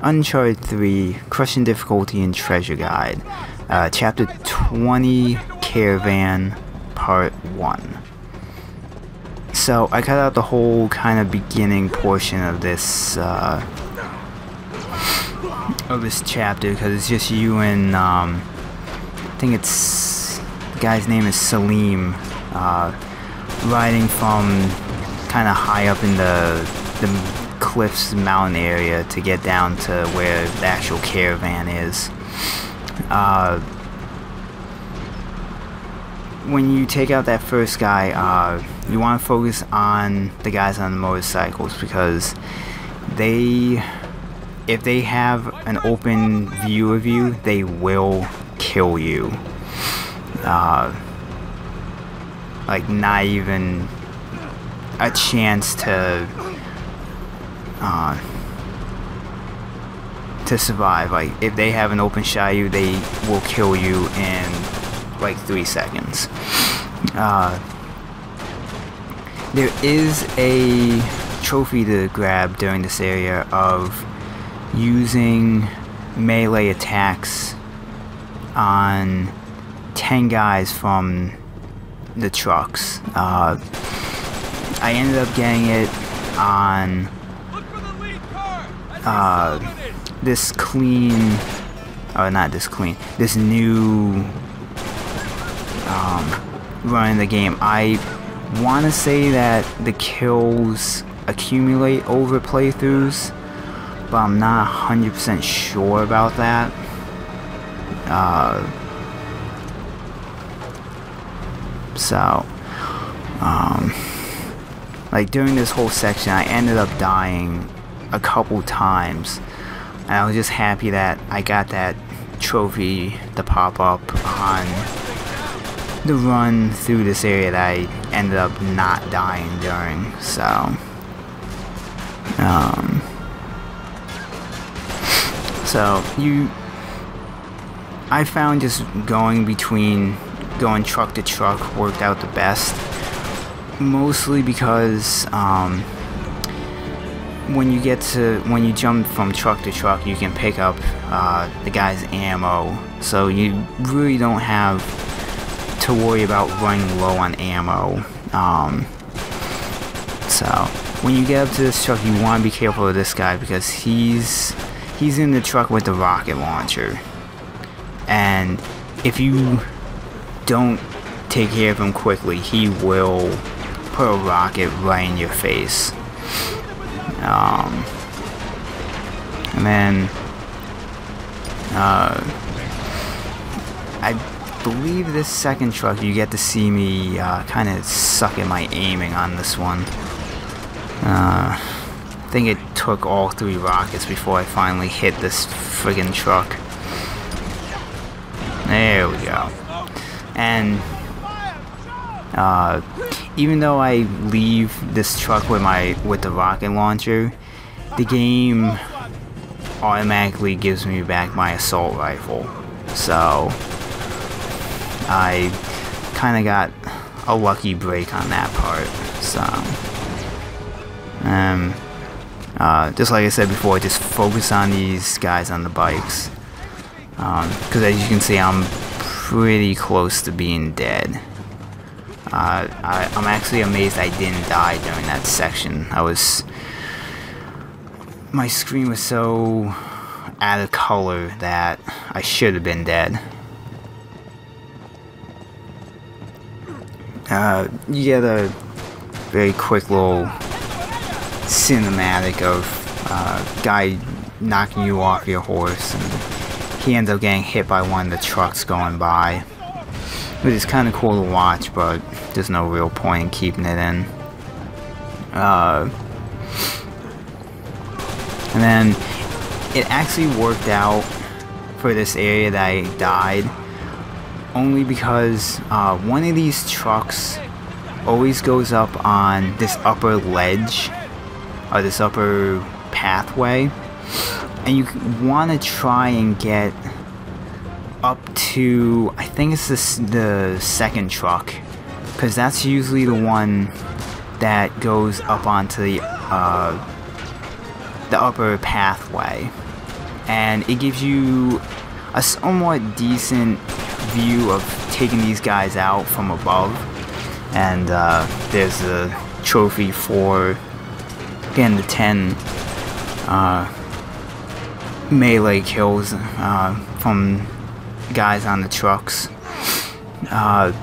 Uncharted 3, Crushing Difficulty and Treasure Guide, Chapter 20, Caravan, Part 1. So, I cut out the whole kind of beginning portion of this chapter, because it's just you and, I think it's, the guy's name is Salim, riding from kind of high up in the cliffs mountain area to get down to where the actual caravan is. When you take out that first guy, you want to focus on the guys on the motorcycles, because if they have an open view of you, they will kill you. Like, not even a chance to survive. Like, if they have an open shot at you, they will kill you in like 3 seconds. There is a trophy to grab during this area of using melee attacks on 10 guys from the trucks. I ended up getting it on this new run in the game. I want to say that the kills accumulate over playthroughs, but I'm not 100% sure about that. Like, during this whole section, I ended up dying a couple times, and I was just happy that I got that trophy to pop up on the run through this area that I ended up not dying during. So I found just going truck to truck worked out the best, mostly because when you jump from truck to truck, you can pick up the guy's ammo, so you really don't have to worry about running low on ammo. So when you get up to this truck, you want to be careful of this guy, because he's in the truck with the rocket launcher, and if you don't take care of him quickly, he will put a rocket right in your face. And then I believe this second truck, you get to see me kind of suck at my aiming on this one. I think it took all 3 rockets before I finally hit this friggin' truck. There we go. And even though I leave this truck with the rocket launcher, the game automatically gives me back my assault rifle. So I kind of got a lucky break on that part. So just like I said before, just focus on these guys on the bikes, because as you can see, I'm pretty close to being dead. I'm actually amazed I didn't die during that section. My screen was so out of color that I should have been dead. You get a very quick little cinematic of guy knocking you off your horse, and he ends up getting hit by one of the trucks going by, which is kind of cool to watch, but there's no real point in keeping it in. And then it actually worked out for this area that I died, only because one of these trucks always goes up on this upper ledge, or this upper pathway, and you want to try and get up to, I think it's the second truck, because that's usually the one that goes up onto the upper pathway. and it gives you a somewhat decent view of taking these guys out from above. And there's a trophy for getting the 10 melee kills from guys on the trucks. I'm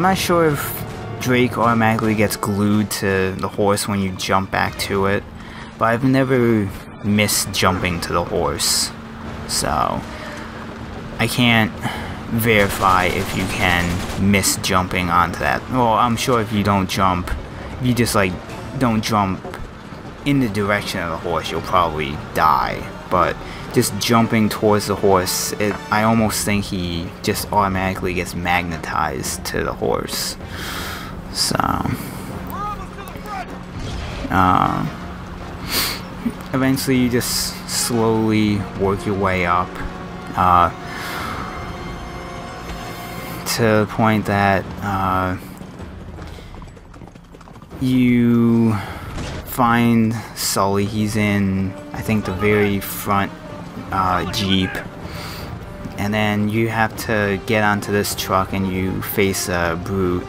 not sure if Drake automatically gets glued to the horse when you jump back to it, but I've never missed jumping to the horse, so I can't verify if you can miss jumping onto that. Well, I'm sure if you don't jump, if you just like don't jump in the direction of the horse, you'll probably die. But just jumping towards the horse, I almost think he just automatically gets magnetized to the horse. So eventually you just slowly work your way up to the point that you find Sully. He's in, I think, the very front Jeep, and then you have to get onto this truck and you face a brute,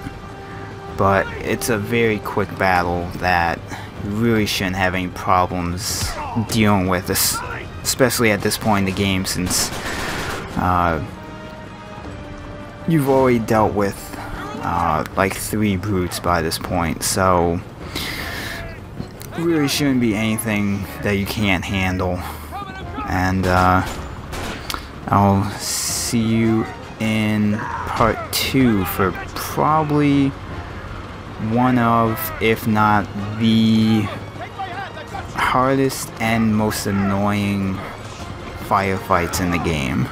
but it's a very quick battle that you really shouldn't have any problems dealing with this, especially at this point in the game, since you've already dealt with like 3 brutes by this point, so really shouldn't be anything that you can't handle. And I'll see you in part 2 for probably one of, if not the hardest and most annoying firefights in the game.